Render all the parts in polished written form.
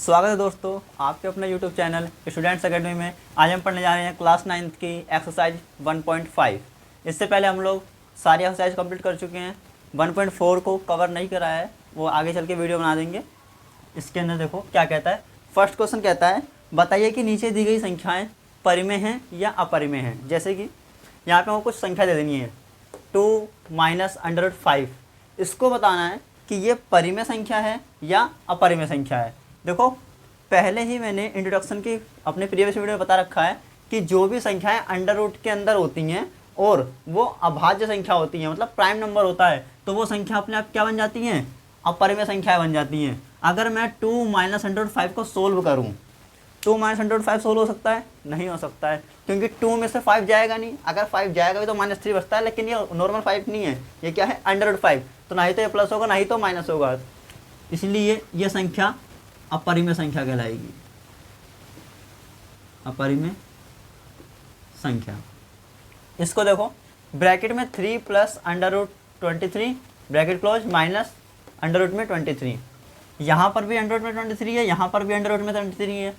स्वागत है दोस्तों आपके अपने यूट्यूब चैनल स्टूडेंट्स एकेडमी में। आज हम पढ़ने जा रहे हैं क्लास 9th की एक्सरसाइज 1.5। इससे पहले हम लोग सारी एक्सरसाइज कंप्लीट कर चुके हैं। 1.4 को कवर नहीं करा है, वो आगे चल के वीडियो बना देंगे। इसके अंदर देखो क्या कहता है। फर्स्ट क्वेश्चन कहता है बताइए कि नीचे दी गई संख्याएँ परिमेय हैं या अपरिमेय हैं। जैसे कि यहाँ पर हमको कुछ संख्या दे देनी है 2 - √5। इसको बताना है कि ये परिमेय संख्या है या अपरिमेय संख्या है। देखो पहले ही मैंने इंट्रोडक्शन की अपने प्रीवियस वीडियो में बता रखा है कि जो भी संख्याएं अंडर रूट के अंदर होती हैं और वो अभाज्य संख्या होती हैं, मतलब प्राइम नंबर होता है, तो वो संख्या अपने आप क्या बन जाती हैं, अपरिमेय संख्याएं बन जाती हैं। अगर मैं 2 - √5 को सोल्व करूं, 2 - √5 सोल्व हो सकता है? नहीं हो सकता है, क्योंकि 2 में से 5 जाएगा नहीं। अगर 5 जाएगा भी तो -3 बचता है, लेकिन ये नॉर्मल 5 नहीं है, ये क्या है, √5। तो ना ही तो ये प्लस होगा ना ही तो माइनस होगा, इसलिए ये संख्या अपरिमेय संख्या कहलाएगी। अपरिमेय संख्या। इसको देखो ब्रैकेट में 3 + √23 ब्रैकेट क्लोज माइनस √23। यहाँ पर भी अंडर रूट में 23 है, यहाँ पर भी अंडर रूट में 23 है।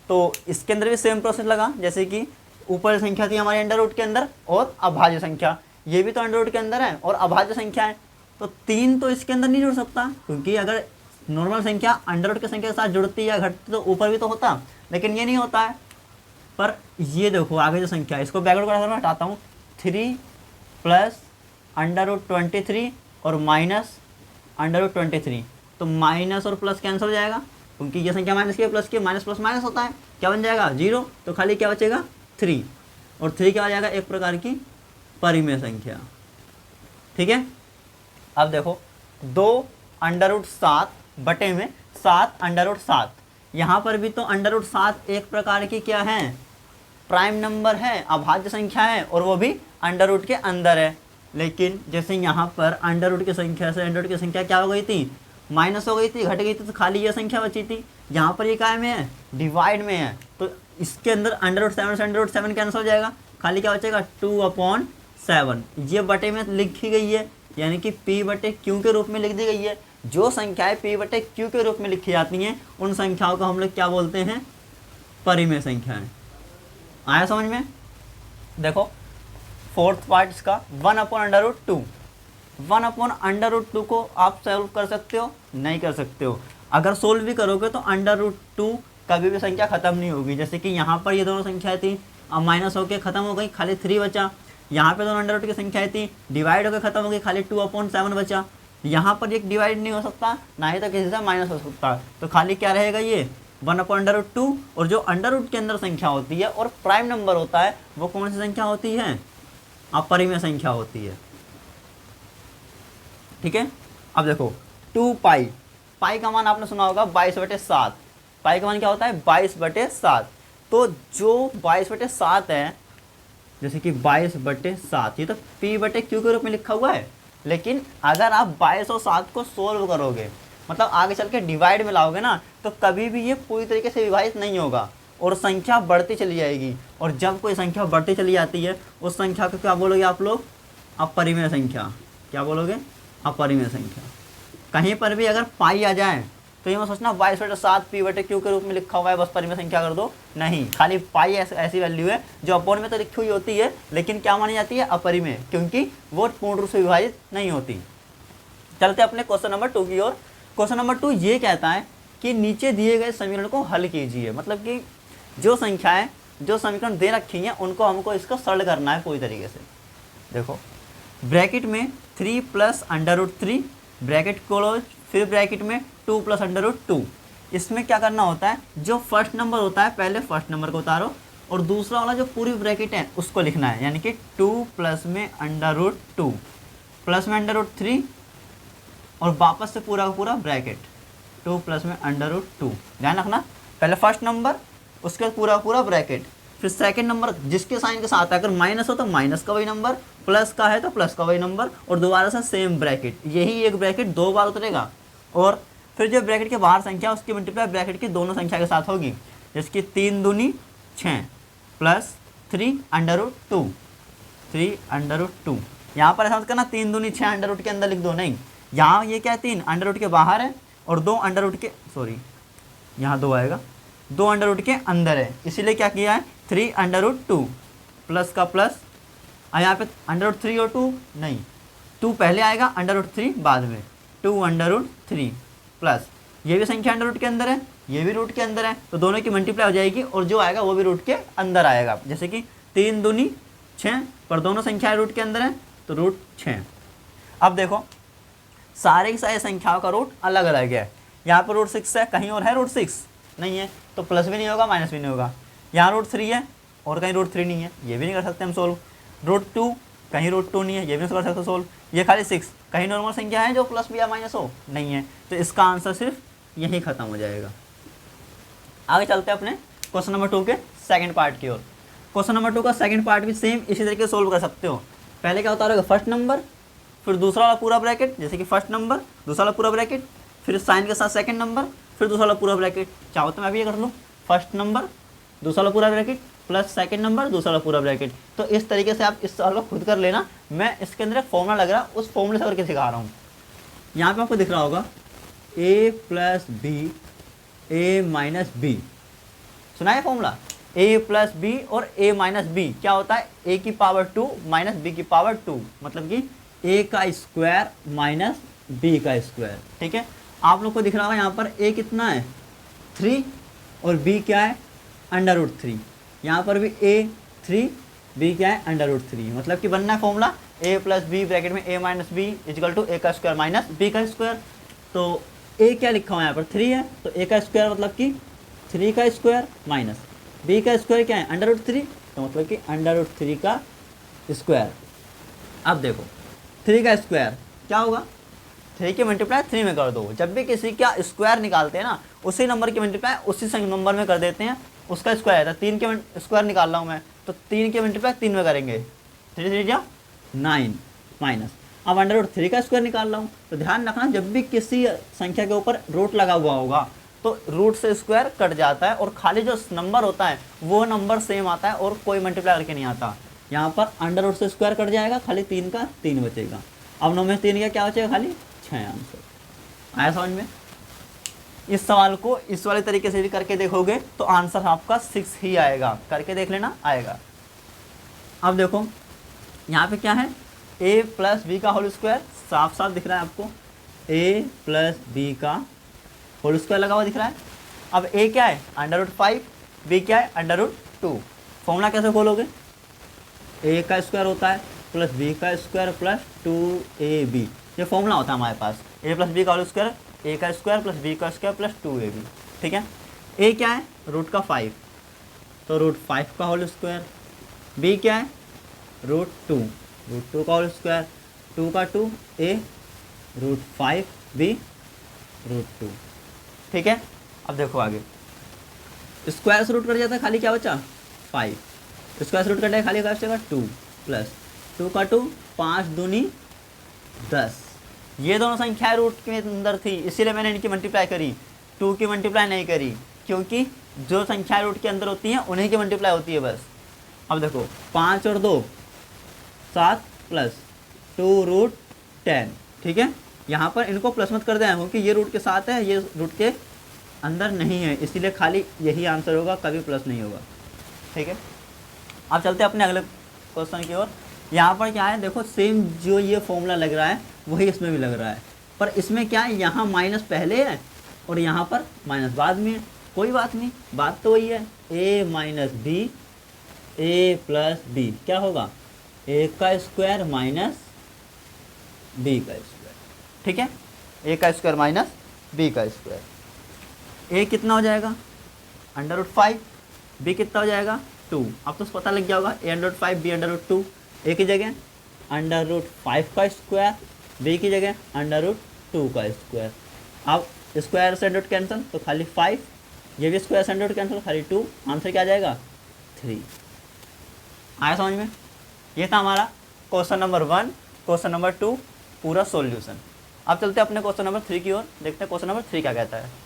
तो इसके अंदर भी सेम प्रोसेस लगा, जैसे कि ऊपर संख्या थी हमारी अंडर रूट के अंदर और अभाज्य संख्या, ये भी तो अंडर रूट के अंदर है और अभाज्य संख्या है। तो 3 तो इसके अंदर नहीं जुड़ सकता, क्योंकि अगर नॉर्मल संख्या अंडर रूट की संख्या के साथ जुड़ती या घटती तो ऊपर भी तो होता, लेकिन ये नहीं होता है। पर ये देखो आगे जो संख्या है, इसको बैकवर्ड क्लास में हटाता हूँ, 3 + √23 और माइनस √23। तो माइनस और प्लस कैंसिल हो जाएगा, क्योंकि ये संख्या माइनस की है, प्लस की, माइनस प्लस माइनस होता है, क्या बन जाएगा 0। तो खाली क्या बचेगा 3, और 3 क्या हो जाएगा, एक प्रकार की परिमेय संख्या। ठीक है। अब देखो 2 √7 बटे में 7 √7, यहाँ पर भी तो √7 एक प्रकार की क्या है, प्राइम नंबर है, अभाज्य संख्या है, और वो भी अंडर रूट के अंदर है। लेकिन जैसे यहाँ पर अंडर रूट की संख्या से अंडर रूट की संख्या क्या हो गई थी, माइनस हो गई थी, घट गई थी, तो खाली ये संख्या बची थी। यहाँ पर ये काय में है, डिवाइड में है, तो इसके अंदर √7 से √7 कैंसिल हो जाएगा, खाली क्या बचेगा 2/7। ये बटे में लिखी गई है, यानी कि P/Q के रूप में लिख दी गई है। जो संख्याएं P/Q के रूप में लिखी जाती हैं उन संख्याओं को हम लोग क्या बोलते हैं, परिमेय संख्याएं। आया समझ में। देखो फोर्थ पार्ट इसका 1/√2। 1/√2 को आप सॉल्व कर सकते हो? नहीं कर सकते हो। अगर सोल्व भी करोगे तो √2 कभी भी संख्या खत्म नहीं होगी। जैसे कि यहाँ पर ये दोनों संख्याएं थी, अब माइनस होकर खत्म हो गई, खाली 3 बचा। यहाँ पे दोनों अंडर रूट की संख्याएं थी, डिवाइड होकर खत्म हो गई, खाली 2/7 बचा। यहाँ पर एक डिवाइड नहीं हो सकता, ना ही तो किसी से माइनस हो सकता, तो खाली क्या रहेगा ये 1/√2। और जो अंडर रूट के अंदर संख्या होती है और प्राइम नंबर होता है वो कौन सी संख्या होती है, अपरिमेय संख्या होती है। ठीक है। अब देखो 2π, पाई का मान आपने सुना होगा 22/7। पाई का मान क्या होता है, 22/7। तो जो 22/7 है, जैसे कि 22/7, ये तो P/Q के रूप में लिखा हुआ है। लेकिन अगर आप 22 और 7 को सोल्व करोगे, मतलब आगे चल के डिवाइड में लाओगे ना, तो कभी भी ये पूरी तरीके से विभाजित नहीं होगा और संख्या बढ़ती चली जाएगी। और जब कोई संख्या बढ़ती चली जाती है उस संख्या को क्या बोलोगे आप लोग, अपरिमेय संख्या। क्या बोलोगे, अपरिमेय संख्या। कहीं पर भी अगर पाई आ जाए तो ये मत सोचना 22/7 P/Q के रूप में लिखा हुआ है बस परिमेय संख्या कर दो, नहीं। खाली पाई ऐसी वैल्यू है जो अपॉन में तो लिखी हुई होती है, लेकिन क्या मानी जाती है, अपरिमेय, क्योंकि वो पूर्ण रूप से विभाजित नहीं होती। चलते अपने क्वेश्चन नंबर 2 की ओर। क्वेश्चन नंबर 2 ये कहता है कि नीचे दिए गए समीकरण को हल कीजिए। मतलब कि जो संख्याएं, जो समीकरण दे रखी हैं उनको हमको इसको सरल करना है पूरी तरीके से। देखो ब्रैकेट में 3 + √3 ब्रैकेट क्लोज, फिर ब्रैकेट में 2 + √2। इसमें क्या करना होता है, जो फर्स्ट नंबर होता है पहले फर्स्ट नंबर को उतारो और दूसरा वाला जो पूरी ब्रैकेट है उसको लिखना है, यानी कि 2 + में √2 प्लस में √3 और वापस से पूरा का पूरा ब्रैकेट 2 + में √2। ध्यान रखना, पहले फर्स्ट नंबर, उसके बाद पूरा ब्रैकेट, फिर सेकंड नंबर जिसके साइन के साथ है, अगर माइनस हो तो माइनस का वही नंबर, प्लस का है तो प्लस का वही नंबर, और दोबारा से सेम ब्रैकेट। यही एक ब्रैकेट 2 बार उतरेगा और फिर जो ब्रैकेट के बाहर संख्या उसकी मल्टीप्लाई ब्रैकेट की दोनों संख्या के साथ होगी, जिसकी 3 दूनी 6 प्लस 3 √2, 3 √2। यहाँ पर ऐसा मत करना 3 दूनी 6 अंडर रूट के अंदर लिख दो, नहीं। यहाँ ये क्या है, 3 अंडर रूट के बाहर है और 2 अंडर रूट के, सॉरी यहाँ 2 आएगा, 2 अंडर रूट के अंदर है, इसीलिए क्या किया है 3 अंडर रूट 2 प्लस का प्लस, और यहाँ पे अंडर रूट 3 और 2 नहीं, 2 पहले आएगा, अंडर रूट 3 बाद में, 2 अंडर रूट 3 प्लस ये भी संख्या अंडर रूट के अंदर है, ये भी रूट के अंदर है, तो दोनों की मल्टीप्लाई हो जाएगी और जो आएगा वो भी रूट के अंदर आएगा। जैसे कि 3 दूनी 6, पर दोनों संख्याएं रूट के अंदर है तो रूट 6। अब देखो सारे की सारी संख्याओं का रूट अलग अलग है, यहाँ पर रूट 6 है, कहीं और है रूट 6 नहीं है, तो प्लस भी नहीं होगा माइनस भी नहीं होगा। यहाँ रूट 3 है और कहीं रूट 3 नहीं है, ये भी नहीं कर सकते हम सोल्व। रूट 2 कहीं रूट 2 नहीं है, ये भी नहीं कर सकते सोल्व। ये खाली 6, कहीं नॉर्मल संख्या है जो प्लस भी या माइनस हो, नहीं है, तो इसका आंसर सिर्फ यही खत्म हो जाएगा। आगे चलते हैं अपने क्वेश्चन नंबर 2 के सेकंड पार्ट की ओर। क्वेश्चन नंबर 2 का सेकंड पार्ट भी सेम इसी तरीके से सोल्व कर सकते हो। पहले क्या होता रहेगा, फर्स्ट नंबर, फिर दूसरा वाला पूरा ब्रैकेट, जैसे कि फर्स्ट नंबर दूसरा वाला पूरा ब्रैकेट, फिर साइन के साथ सेकंड नंबर, फिर दूसरा वाला पूरा ब्रैकेट। चाहो तो मैं भी ये कर लूँ, फर्स्ट नंबर दूसरा वाला पूरा ब्रैकेट प्लस सेकंड नंबर दूसरा वाला पूरा ब्रैकेट। तो इस तरीके से आप इस सवाल को खुद कर लेना, मैं इसके अंदर एक फॉर्मूला लग रहा है उस फॉर्मूले से करके सिखा रहा हूँ। यहाँ पे आपको दिख रहा होगा a plus B a minus b, सुना है फॉर्मूला, a प्लस बी और a माइनस बी क्या होता है, a की पावर 2 माइनस b की पावर 2, मतलब कि a का स्क्वायर माइनस b का स्क्वायर। ठीक है, आप लोग को दिख रहा होगा यहाँ पर a कितना है 3 और b क्या है अंडर रूट 3, यहाँ पर भी a 3 b क्या है अंडर रूट 3, मतलब कि बनना है formula a plus b bracket में a minus b is equal to a का स्क्वायर माइनस b का स्क्वायर। तो a क्या लिखा हुआ है यहाँ पर 3 है, तो a का स्क्वायर मतलब कि 3 का स्क्वायर माइनस b का स्क्वायर क्या है अंडर रूट 3, तो मतलब कि अंडर रूट 3 का स्क्वायर। अब देखो 3 का स्क्वायर क्या होगा, 3 की मल्टीप्लाई 3 में कर दो। जब भी किसी का स्क्वायर निकालते हैं ना, उसी नंबर की मल्टीप्लाई उसी नंबर में कर देते हैं, उसका स्क्वायर है। 3 के स्क्वायर निकाल रहा हूँ मैं, तो 3 की मल्टीप्लाई 3 में करेंगे, 3 3 जा 9 माइनस। अब अंडर रूट 3 का स्क्वायर निकाल रहा हूँ, तो ध्यान रखना जब भी किसी संख्या के ऊपर रूट लगा हुआ होगा तो रूट से स्क्वायर कट जाता है और खाली जो नंबर होता है वो नंबर सेम आता है और कोई मल्टीप्लाई करके नहीं आता। यहाँ पर अंडर रूट से स्क्वायर कट जाएगा, खाली 3 का 3 बचेगा। अब 9 में 3 का क्या बचेगा, खाली 6 आंसर। आया समझ में? इस सवाल को इस वाले तरीके से भी करके देखोगे तो आंसर आपका 6 ही आएगा, करके देख लेना आएगा। अब देखो यहाँ पे क्या है, a प्लस बी का होल स्क्वायर, साफ साफ दिख रहा है आपको, a प्लस बी का होल स्क्वायर लगा हुआ दिख रहा है। अब a क्या है अंडर रूट 5, b क्या है अंडर रूट 2। फॉर्मूला कैसे खोलोगे, a का स्क्वायर होता है प्लस b का स्क्वायर प्लस 2ab, ये फॉर्मूला होता है हमारे पास, a प्लस बी का होल स्क्वायर, a का स्क्वायर प्लस b का स्क्वायर प्लस 2ab। ठीक है, a क्या है रूट का 5, तो रूट 5 का होल स्क्वायर, b क्या है रूट 2 का होल स्क्वायर, 2 का 2 a रूट 5 b रूट 2। ठीक है, अब देखो आगे, स्क्वायर से रूट कट जाता है, खाली क्या बचा 5, स्क्वायर से रूट कट खाली क्या बचेगा 2 प्लस 2 का 2 5 दूनी 10। ये दोनों संख्याएं रूट के अंदर थी, इसीलिए मैंने इनकी मल्टीप्लाई करी, 2 की मल्टीप्लाई नहीं करी, क्योंकि जो संख्याएं रूट के अंदर होती हैं उन्हीं की मल्टीप्लाई होती है बस। अब देखो 5 और 2 7 प्लस 2 रूट 10। ठीक है, यहाँ पर इनको प्लस मत कर दें क्योंकि ये रूट के साथ है, ये रूट के अंदर नहीं है, इसीलिए खाली यही आंसर होगा, कभी प्लस नहीं होगा। ठीक है, अब चलते हैं अपने अगले क्वेश्चन की ओर। यहाँ पर क्या है देखो, सेम जो ये फॉर्मूला लग रहा है वही इसमें भी लग रहा है, पर इसमें क्या है यहाँ माइनस पहले है और यहाँ पर माइनस बाद में है। कोई बात नहीं, बात तो वही है, a minus B A plus b क्या होगा a का स्क्वायर माइनस b का स्क्वायर। ठीक है, a का स्क्वायर माइनस b का स्क्वायर। a कितना हो जाएगा अंडर रूट 5, b कितना हो जाएगा 2। अब तो पता लग गया होगा, a under root 5 b under root 2, a की जगह अंडर रूट 5 का स्क्वायर, b की जगह अंडर रूट 2 का स्क्वायर। अब स्क्वायर से अंडर रूट कैंसिल तो खाली 5, ये भी स्क्वायर से अंडर रूट कैंसिल खाली 2, आंसर क्या आ जाएगा 3। आया समझ में? ये था हमारा क्वेश्चन नंबर 1, क्वेश्चन नंबर 2 पूरा सॉल्यूशन। अब चलते हैं अपने क्वेश्चन नंबर 3 की ओर, देखते हैं क्वेश्चन नंबर 3 क्या कहता है।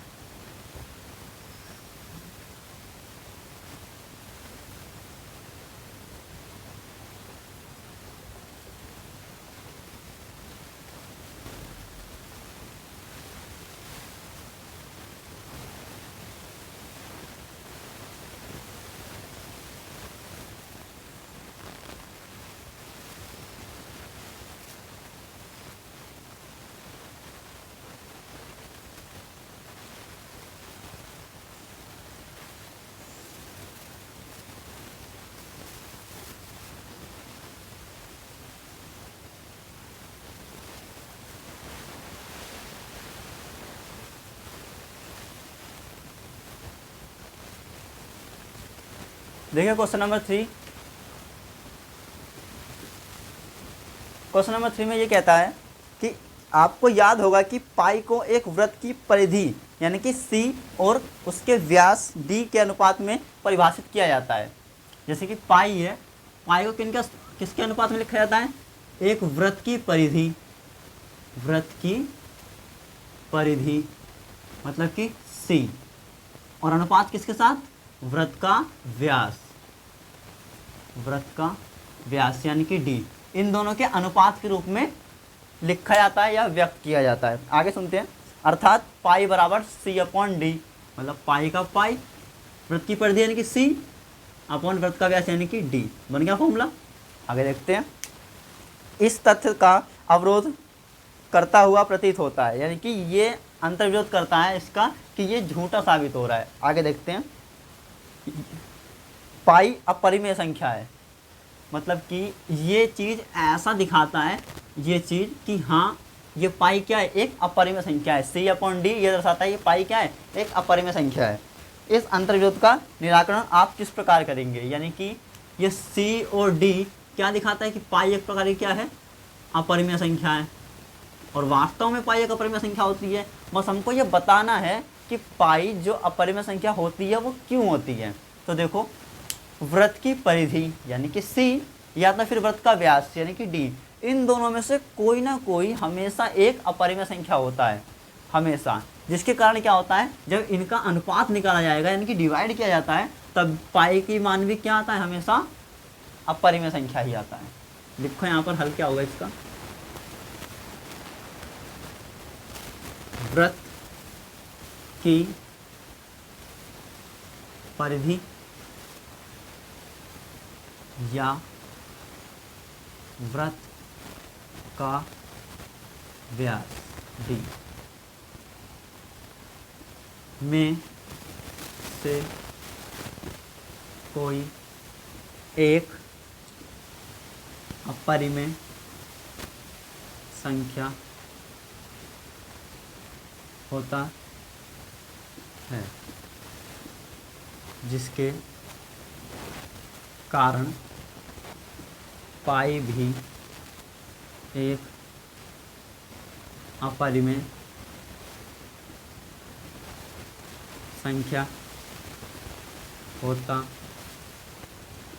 देखिए क्वेश्चन नंबर 3। क्वेश्चन नंबर 3 में ये कहता है कि आपको याद होगा कि पाई को एक वृत्त की परिधि यानी कि सी और उसके व्यास डी के अनुपात में परिभाषित किया जाता है। जैसे कि पाई है, पाई को किसके अनुपात में लिखा जाता है? एक वृत्त की परिधि, वृत्त की परिधि मतलब कि सी, और अनुपात किसके साथ? वृत्त का व्यास, वृत्त का व्यास यानी कि डी। इन दोनों के अनुपात के रूप में लिखा जाता है या व्यक्त किया जाता है। आगे सुनते हैं। अर्थात पाई बराबर सी अपॉन डी, मतलब पाई का पाई, वृत्त की परिधि यानी कि सी अपॉन वृत्त का व्यास यानी कि डी। बन गया फॉर्मूला। आगे देखते हैं। इस तथ्य का अवरोध करता हुआ प्रतीत होता है, यानी कि ये अंतर्विरोध करता है इसका कि ये झूठा साबित हो रहा है। आगे देखते हैं। पाई अपरिमेय संख्या है, मतलब कि ये चीज़ ऐसा दिखाता है, ये चीज़ कि हाँ ये पाई क्या है? एक अपरिमेय संख्या है। सी अपॉन डी ये दर्शाता है ये पाई क्या है? एक अपरिमेय संख्या है। इस अंतर्विरोध का निराकरण आप किस प्रकार करेंगे? यानी कि ये सी और डी क्या दिखाता है कि पाई एक प्रकार की क्या है? अपरिमेय संख्या है, और वास्तव में पाई एक अपरिमेय संख्या होती है। बस हमको ये बताना है कि पाई जो अपरिमेय संख्या होती है वो क्यों होती है। तो देखो, वृत्त की परिधि यानी कि सी या तो फिर वृत्त का व्यास यानी कि डी, इन दोनों में से कोई ना कोई हमेशा एक अपरिमेय संख्या होता है, हमेशा। जिसके कारण क्या होता है, जब इनका अनुपात निकाला जाएगा यानी कि डिवाइड किया जाता है, तब पाई की मान भी क्या आता है? हमेशा अपरिमेय संख्या ही आता है। लिखो यहाँ पर हल क्या होगा इसका। वृत्त की परिधि या वृत्त का व्यास डी में से कोई एक अपरिमेय संख्या होता है, जिसके कारण पाई भी एक अपरिमेय संख्या होता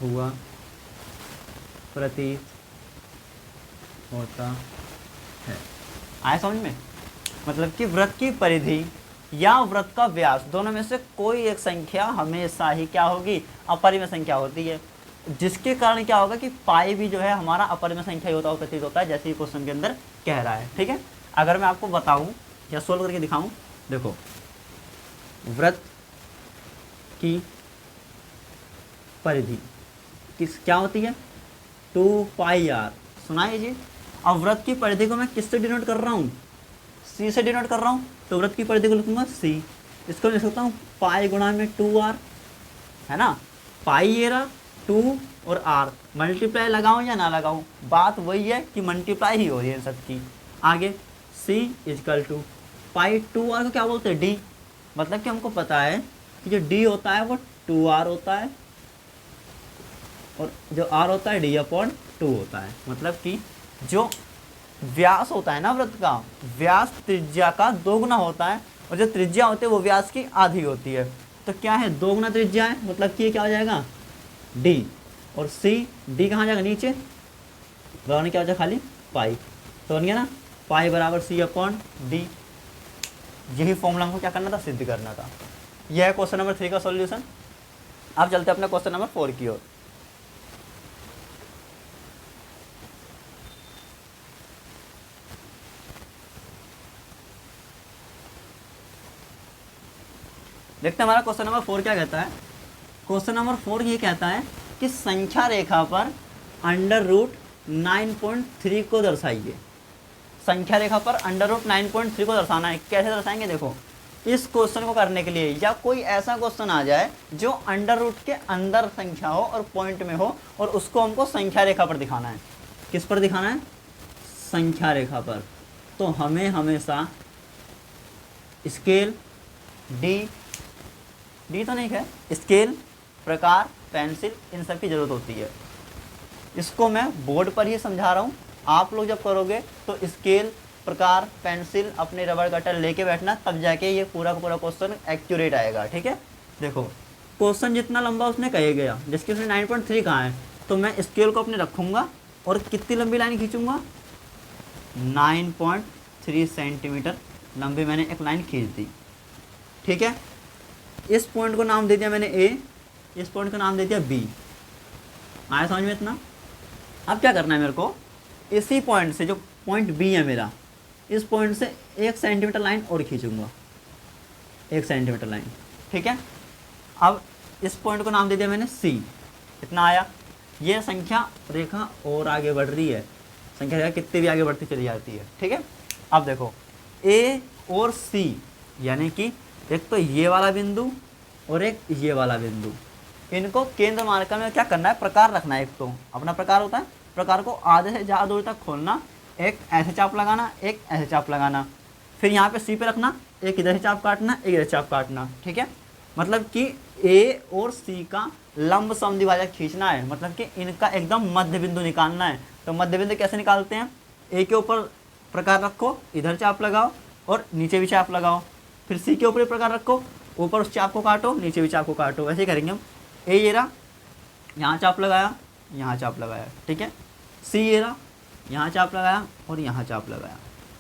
हुआ प्रतीत होता है। आया समझ में? मतलब कि वृत्त की परिधि या वृत्त का व्यास दोनों में से कोई एक संख्या हमेशा ही क्या होगी? अपरिमेय संख्या होती है, जिसके कारण क्या होगा कि पाई भी जो है हमारा अपरिमेय संख्या ही होता हुआ प्रतीत होता है, जैसे ही क्वेश्चन के अंदर कह रहा है। ठीक है, अगर मैं आपको बताऊं या सोल्व करके दिखाऊं, देखो वृत्त की परिधि क्या होती है? 2 पाई आर। सुनाइए जी। अब वृत्त की परिधि को मैं किससे डिनोट कर रहा हूँ? सी से डिनोट कर रहा हूँ, तो वृत्त की परिधि को लिखूंगा सी। इसको लिख सकता हूँ पाई गुणा में 2r, है ना। पाई ये रहा 2 और r, मल्टीप्लाई लगाऊं या ना लगाऊं, बात वही है कि मल्टीप्लाई ही हो रही है सबकी। आगे c is equal to pi 2r को क्या बोलते हैं? d। मतलब कि हमको पता है कि जो d होता है वो 2r होता है, और जो r होता है d अपॉन 2 होता है। मतलब कि जो व्यास होता है ना वृत्त का, व्यास त्रिज्या का 2 गुना होता है, और जो त्रिज्या होती है वो व्यास की आधी होती है। तो क्या है? 2 गुना त्रिज्या है, मतलब कि ये क्या हो जाएगा? d, और c, d कहाँ जाएगा? नीचे, बराबर क्या हो जाएगा? खाली पाई। तो बन गया ना, पाई बराबर c अपॉन डी। यही फॉर्मूला हमको क्या करना था? सिद्ध करना था। यह है क्वेश्चन नंबर 3 का सॉल्यूशन। अब चलते हैं अपने क्वेश्चन नंबर 4 की ओर। देखते हैं हमारा क्वेश्चन नंबर 4 क्या कहता है। क्वेश्चन नंबर 4 ये कहता है कि संख्या रेखा पर अंडर रूट 9.3 को दर्शाइए। संख्या रेखा पर अंडर रूट 9.3 को दर्शाना है। कैसे दर्शाएंगे? देखो, इस क्वेश्चन को करने के लिए या कोई ऐसा क्वेश्चन आ जाए जो अंडर रूट के अंदर संख्या हो और पॉइंट में हो, और उसको हमको संख्या रेखा पर दिखाना है। किस पर दिखाना है? संख्या रेखा पर। तो हमें हमेशा स्केल डी तो नहीं है, स्केल, प्रकार पेंसिल, इन सब की ज़रूरत होती है। इसको मैं बोर्ड पर ही समझा रहा हूँ, आप लोग जब करोगे तो स्केल, प्रकार, पेंसिल, अपने रबड़ कटर लेके बैठना, तब जाके ये पूरा का पूरा क्वेश्चन एक्यूरेट आएगा। ठीक है, देखो क्वेश्चन जितना लंबा उसने कहे गया, जिसकी उसने 9.3 कहा है, तो मैं स्केल को अपने रखूँगा और कितनी लंबी लाइन खींचूँगा, 9.3 सेंटीमीटर लंबी मैंने एक लाइन खींच दी। ठीक है, इस पॉइंट को नाम दे दिया मैंने ए, इस पॉइंट का नाम दे दिया बी। आया समझ में इतना? अब क्या करना है मेरे को, इसी पॉइंट से, जो पॉइंट बी है मेरा, इस पॉइंट से 1 सेंटीमीटर लाइन और खींचूंगा, 1 सेंटीमीटर लाइन। ठीक है, अब इस पॉइंट को नाम दे दिया मैंने सी। इतना आया। ये संख्या रेखा और आगे बढ़ रही है, संख्या रेखा कितनी भी आगे बढ़ती चली जाती है। ठीक है, अब देखो ए और सी, यानी कि एक तो ये वाला बिंदु और एक ये वाला बिंदु, इनको केंद्र मानकर में क्या करना है, प्रकार रखना है। एक तो अपना प्रकार होता है, प्रकार को आधे से ज़्यादा दूर तक खोलना, एक ऐसे चाप लगाना, एक ऐसे चाप लगाना, फिर यहाँ पे सी पे रखना, एक इधर से चाप काटना, एक इधर चाप काटना। ठीक है, मतलब कि ए और सी का लंब समद्विभाजक खींचना है, मतलब कि इनका एकदम मध्य बिंदु निकालना है। तो मध्य बिंदु कैसे निकालते हैं, ए के ऊपर प्रकार रखो, इधर चाप लगाओ और नीचे भी चाप लगाओ, फिर सी के ऊपर प्रकार रखो, ऊपर उस चाप को काटो, नीचे भी चाप को काटो। वैसे ही करेंगे हम। ए ये रहा, यहाँ चाप लगाया, यहाँ चाप लगाया। ठीक है, सी ये रहा, यहाँ चाप लगाया और यहाँ चाप लगाया।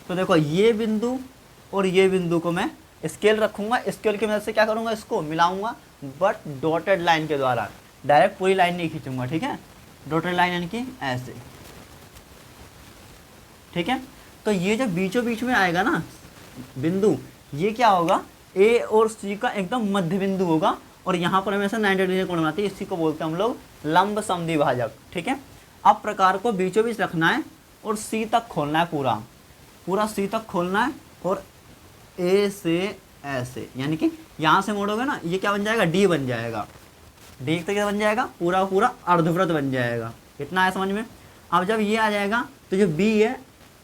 तो देखो ये बिंदु और ये बिंदु को मैं स्केल रखूँगा, स्केल की मदद से क्या करूँगा, इसको मिलाऊंगा, बट डॉटेड लाइन के द्वारा, डायरेक्ट पूरी लाइन नहीं खींचूंगा। ठीक है, डॉटेड लाइन यानी कि ऐसे। ठीक है, तो ये जो बीचों बीच में आएगा ना बिंदु, ये क्या होगा, ए और सी का एकदम मध्य बिंदु होगा, और यहाँ पर हमेशा 90 डिग्री कोण बनाती है, इसी को बोलते हैं हम लोग लंब समद्विभाजक। ठीक है, अब प्रकार को बीचों बीच रखना है और सी तक खोलना है, पूरा पूरा सी तक खोलना है, और ए से ऐसे, यानी कि यहाँ से मोड़ोगे ना, ये क्या बन जाएगा, डी बन जाएगा। डी तक क्या बन जाएगा, पूरा पूरा अर्धवृत्त बन जाएगा। इतना है समझ में? अब जब ये आ जाएगा तो जो बी है,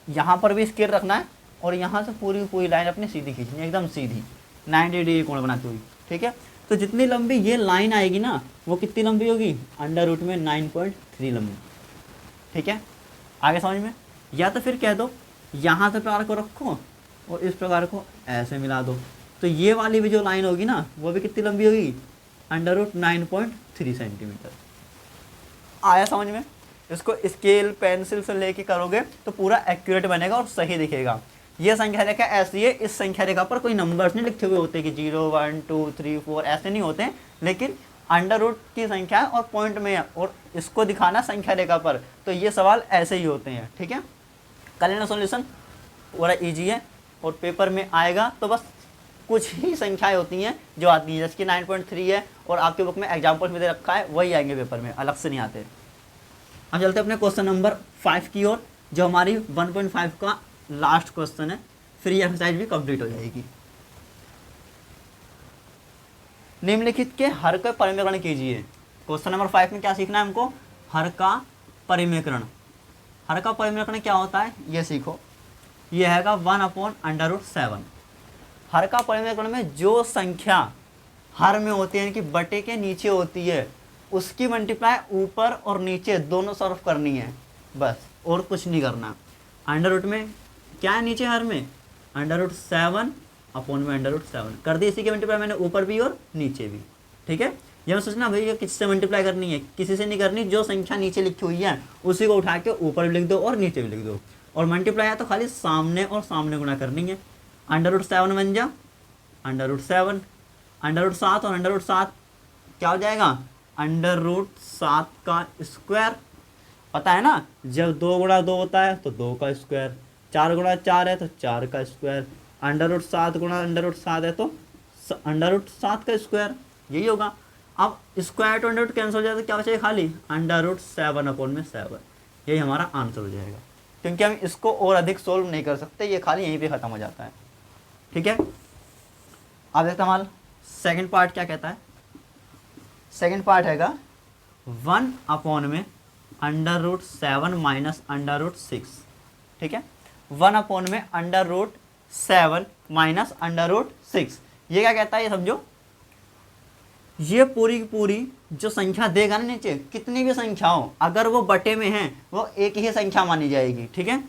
यहाँ पर भी स्केल रखना है और यहाँ से पूरी पूरी लाइन अपनी सीधी खींचनी है, एकदम सीधी 90 डिग्री कोण बनाती हुई। ठीक है, तो जितनी लंबी ये लाइन आएगी ना, वो कितनी लंबी होगी, अंडर रूट में 9.3 लंबी। ठीक है, आगे समझ में? या तो फिर कह दो यहाँ से प्रकार को रखो और इस प्रकार को ऐसे मिला दो, तो ये वाली भी जो लाइन होगी ना, वो भी कितनी लंबी होगी, अंडर रूट 9.3 सेंटीमीटर। आया समझ में? इसको स्केल पेंसिल से लेके करोगे तो पूरा एक्यूरेट बनेगा और सही दिखेगा। ये संख्या रेखा ऐसी है, इस संख्या रेखा पर कोई नंबर्स नहीं लिखे हुए होते कि 0 1 2 3 4 ऐसे नहीं होते, लेकिन अंडर रूट की संख्या और पॉइंट में और इसको दिखाना संख्या रेखा पर, तो ये सवाल ऐसे ही होते हैं। ठीक है, कर लेना सॉल्यूशन, पूरा इजी है और पेपर में आएगा। तो बस कुछ ही संख्याएं होती हैं जो आती हैं, जैसे कि 9.3 है और आपके बुक में एग्जाम्पल में दे रखा है, वही आएंगे पेपर में, अलग से नहीं आते। अब चलते अपने क्वेश्चन नंबर 5 की ओर, जो हमारी 1.5 का लास्ट क्वेश्चन है, फिर ये एक्सरसाइज भी कंप्लीट हो जाएगी। निम्नलिखित के हर का परिमेकरण कीजिए। क्वेश्चन नंबर 5 में क्या सीखना है हमको, हर का परिमेकरण। हर का परिमेकरण क्या होता है ये सीखो। ये हैगा 1/√7। हर का परिमेकरण में जो संख्या हर में होती है, यानी कि बटे के नीचे होती है, उसकी मल्टीप्लाई ऊपर और नीचे दोनों तरफ करनी है, बस और कुछ नहीं करना। अंडर रूट में क्या है नीचे हर में, √7 अपॉन में √7 कर दी, इसी की मल्टीप्लाई मैंने ऊपर भी और नीचे भी। ठीक है, यह सोचना भैया किससे मल्टीप्लाई करनी है, किसी से नहीं करनी, जो संख्या नीचे लिखी हुई है उसी को उठा के ऊपर भी लिख दो और नीचे भी लिख दो, और मल्टीप्लाई है तो खाली सामने और सामने गुणा करनी है। √7 बन जा √7, √7 और √7 क्या हो जाएगा, √7 का स्क्वायर। पता है ना, जब 2 गुणा 2 होता है तो 2 का स्क्वायर, 4 गुणा 4 है तो 4 का स्क्वायर, √7 गुणा √7 है तो √7 का स्क्वायर, यही होगा। अब स्क्वायर तो अंडर कैंसिल हो जाए तो क्या बचेगा, खाली √7 अपॉन में 7, यही हमारा आंसर हो जाएगा। क्योंकि हम इसको और अधिक सोल्व नहीं कर सकते, ये खाली यहीं पे ख़त्म हो जाता है। ठीक है, अब देखते हैं हमारा सेकंड पार्ट क्या कहता है। सेकंड पार्ट हैगा 1 अपॉन में √7 माइनस √6। ठीक है, 1 अपॉन में √7 माइनस √6, ये क्या कहता है ये समझो। ये पूरी की पूरी जो संख्या देगा ना नीचे, कितनी भी संख्या हो, अगर वो बटे में है वो एक ही संख्या मानी जाएगी, ठीक है।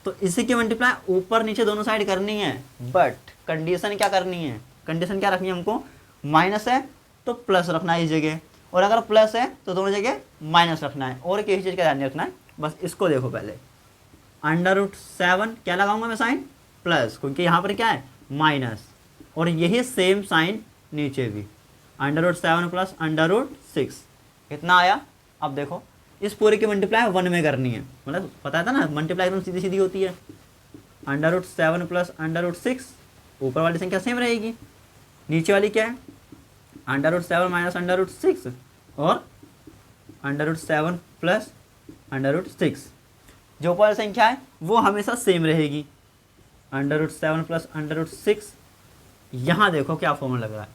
तो इसी की मल्टीप्लाई ऊपर नीचे दोनों साइड करनी है, बट कंडीशन क्या करनी है, कंडीशन क्या रखनी है हमको, माइनस है तो प्लस रखना है इस जगह, और अगर प्लस है तो दोनों जगह माइनस रखना है, और किसी चीज़ का ध्यान नहीं रखना है। बस इसको देखो पहले, √7 क्या लगाऊंगा मैं साइन, प्लस, क्योंकि यहाँ पर क्या है माइनस, और यही सेम साइन नीचे भी, √7 प्लस √6 कितना आया। अब देखो इस पूरे की मल्टीप्लाई 1 में करनी है, मतलब पता था ना मल्टीप्लाई एकदम सीधी सीधी होती है। √7 प्लस √6, ऊपर वाली संख्या सेम रहेगी, नीचे वाली क्या है √7 माइनस √6, और √7 प्लस √6, जो ऊपर वाली संख्या है वो हमेशा सेम रहेगी, √7 प्लस √6। यहाँ देखो क्या फॉर्मूला लग रहा है,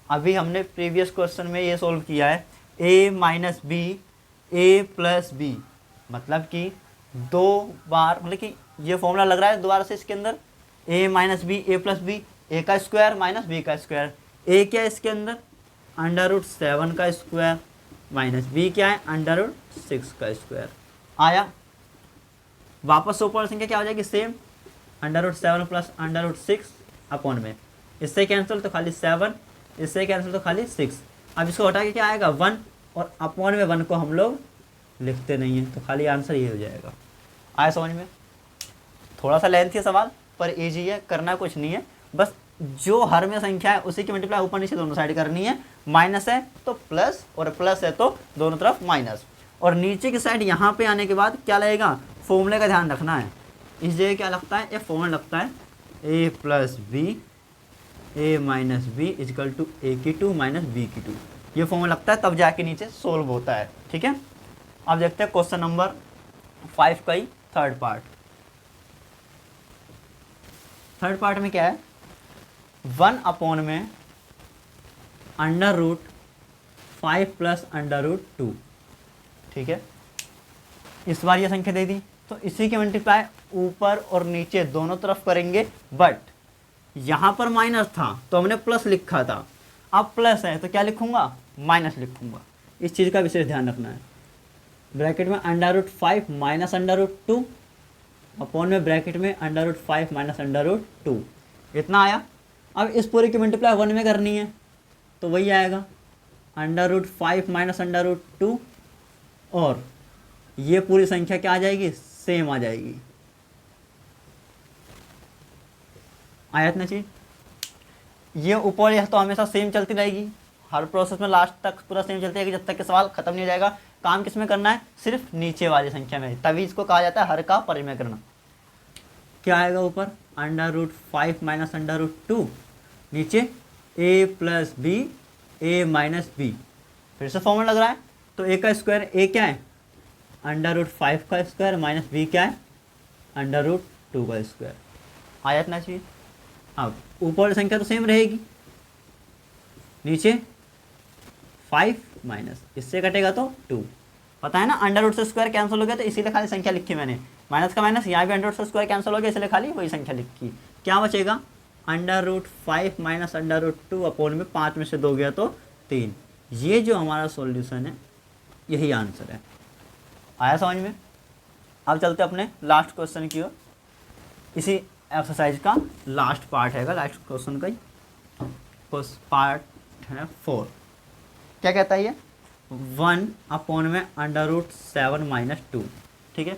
अभी हमने प्रीवियस क्वेश्चन में ये सॉल्व किया है, a minus B A plus b, मतलब कि दो बार, मतलब कि ये फॉर्मूला लग रहा है दोबारा से इसके अंदर, a minus B A plus B, A का स्क्वायर माइनस बी का स्क्वायर, a क्या है इसके अंदर √7 का स्क्वायर, माइनस बी क्या है √6 का स्क्वायर आया। वापस ऊपर संख्या क्या हो जाएगी सेम, √7 प्लस √6 अपॉन में, इससे कैंसिल तो खाली 7, इससे कैंसिल तो खाली 6। अब इसको हटा के क्या आएगा 1, और अपॉन में 1 को हम लोग लिखते नहीं हैं, तो खाली आंसर ये हो जाएगा। आया समझ में, थोड़ा सा लेंथ है सवाल पर इजी है, करना कुछ नहीं है, बस जो हर में संख्या है उसी की मल्टीप्लाई ऊपर नीचे दोनों साइड करनी है, माइनस है तो प्लस और प्लस है तो दोनों तरफ माइनस, और नीचे की साइड यहाँ पे आने के बाद क्या लगेगा, फॉर्मूले का ध्यान रखना है। इस जगह क्या लगता है, ये फॉर्मूला लगता है a plus b a minus b is equal to a की 2 माइनस b की 2, ये फॉर्मूला लगता है तब जाके नीचे सोल्व होता है, ठीक है। अब देखते हैं क्वेश्चन नंबर 5 का ही थर्ड पार्ट। थर्ड पार्ट में क्या है, 1 अपॉन में √5 प्लस √2, ठीक है। इस बार ये संख्या दे दी तो इसी की मल्टीप्लाई ऊपर और नीचे दोनों तरफ करेंगे, बट यहाँ पर माइनस था तो हमने प्लस लिखा था, अब प्लस है तो क्या लिखूंगा माइनस लिखूंगा, इस चीज़ का विशेष ध्यान रखना है। ब्रैकेट में √5 माइनस √2 अपॉन में ब्रैकेट में √5 माइनस √2, इतना आया। अब इस पूरे की मल्टीप्लाई 1 में करनी है तो वही आएगा √5 माइनस √2, और ये पूरी संख्या क्या आ जाएगी सेम आ जाएगी, आया इतना चीज। ये ऊपर यह तो हमेशा सेम चलती रहेगी, हर प्रोसेस में लास्ट तक पूरा सेम चलती रहेगी जब तक कि सवाल खत्म नहीं हो जाएगा। काम किस में करना है, सिर्फ नीचे वाली संख्या में, तभी इसको कहा जाता है हर का परिमेय करना। क्या आएगा ऊपर √5 माइनस √2, नीचे a plus B a minus b, फिर से फॉर्मूला लग रहा है तो a का स्क्वायर, a क्या है √5 का स्क्वायर माइनस b क्या है √2 का स्क्वायर, आया इतना चीज। अब ऊपर वाली संख्या तो सेम रहेगी, नीचे 5 माइनस इससे कटेगा तो 2, पता है ना √2 से स्क्वायर कैंसिल हो गया तो इसीलिए खाली संख्या लिखी मैंने, माइनस का माइनस, यहाँ भी √2 से स्क्वायर कैंसिल हो गया इसलिए खाली वही संख्या लिखी। क्या बचेगा √5 माइनस √2 अपॉन में 5 में से 2 गया तो 3, ये जो हमारा सॉल्यूशन है यही आंसर है। आया समझ में। अब चलते अपने लास्ट क्वेश्चन की ओर, इसी एक्सरसाइज का लास्ट पार्ट है, लास्ट क्वेश्चन का ही पार्ट है 4। क्या कहता है ये 1 अपॉन में √7 माइनस 2, ठीक है।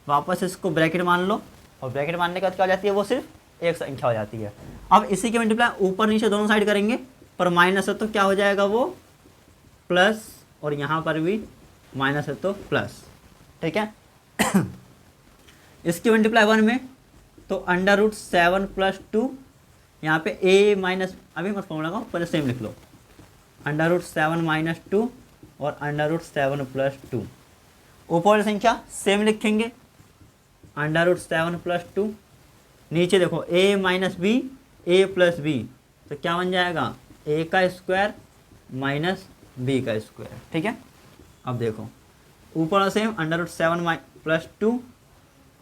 वापस इसको ब्रैकेट मान लो, और ब्रैकेट मानने के बाद क्या हो जाती है वो सिर्फ एक संख्या हो जाती है। अब इसी के मल्टीप्लाई ऊपर नीचे दोनों साइड करेंगे, पर माइनस है तो क्या हो जाएगा वो प्लस, और यहाँ पर भी माइनस है तो प्लस, ठीक है। इसकी मल्टीप्लाई 1 में तो √7 प्लस 2, यहाँ पे a माइनस, अभी मत फॉर्मूला लगाओ पहले सेम लिख लो, √7 माइनस 2 और √7 प्लस 2, ऊपर वाली संख्या सेम लिखेंगे √7 प्लस 2, नीचे देखो a minus B A plus b, तो क्या बन जाएगा a का स्क्वायर माइनस b का स्क्वायर, ठीक है। अब देखो ऊपर वाला सेम √7 प्लस 2,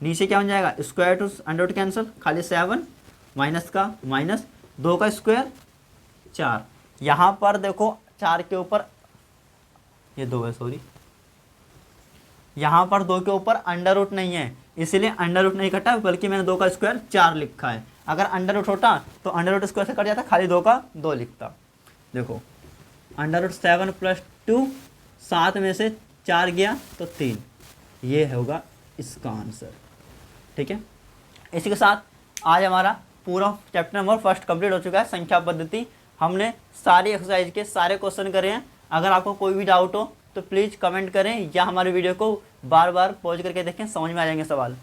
नीचे क्या बन जाएगा स्क्वायर टू √2 कैंसिल, खाली 7 माइनस का माइनस 2 का स्क्वायर 4, यहाँ पर देखो 4 के ऊपर ये 2 है, सॉरी, यहाँ पर 2 के ऊपर अंडर रूट नहीं है, इसीलिए अंडर रूट नहीं कटा, बल्कि मैंने 2 का स्क्वायर 4 लिखा है। अगर अंडर रूट होता तो अंडर रूट स्क्वायर से कट जाता, खाली 2 का 2 लिखता। देखो अंडर रूट 7 + 2, 7 में से 4 गया तो 3, ये होगा इसका आंसर। ठीक है, इसी के साथ आज हमारा पूरा चैप्टर नंबर 1 कंप्लीट हो चुका है, संख्या पद्धति। हमने सारी एक्सरसाइज के सारे क्वेश्चन करे हैं। अगर आपको कोई भी डाउट हो तो प्लीज़ कमेंट करें, या हमारे वीडियो को बार बार पॉज करके देखें, समझ में आ जाएंगे सवाल।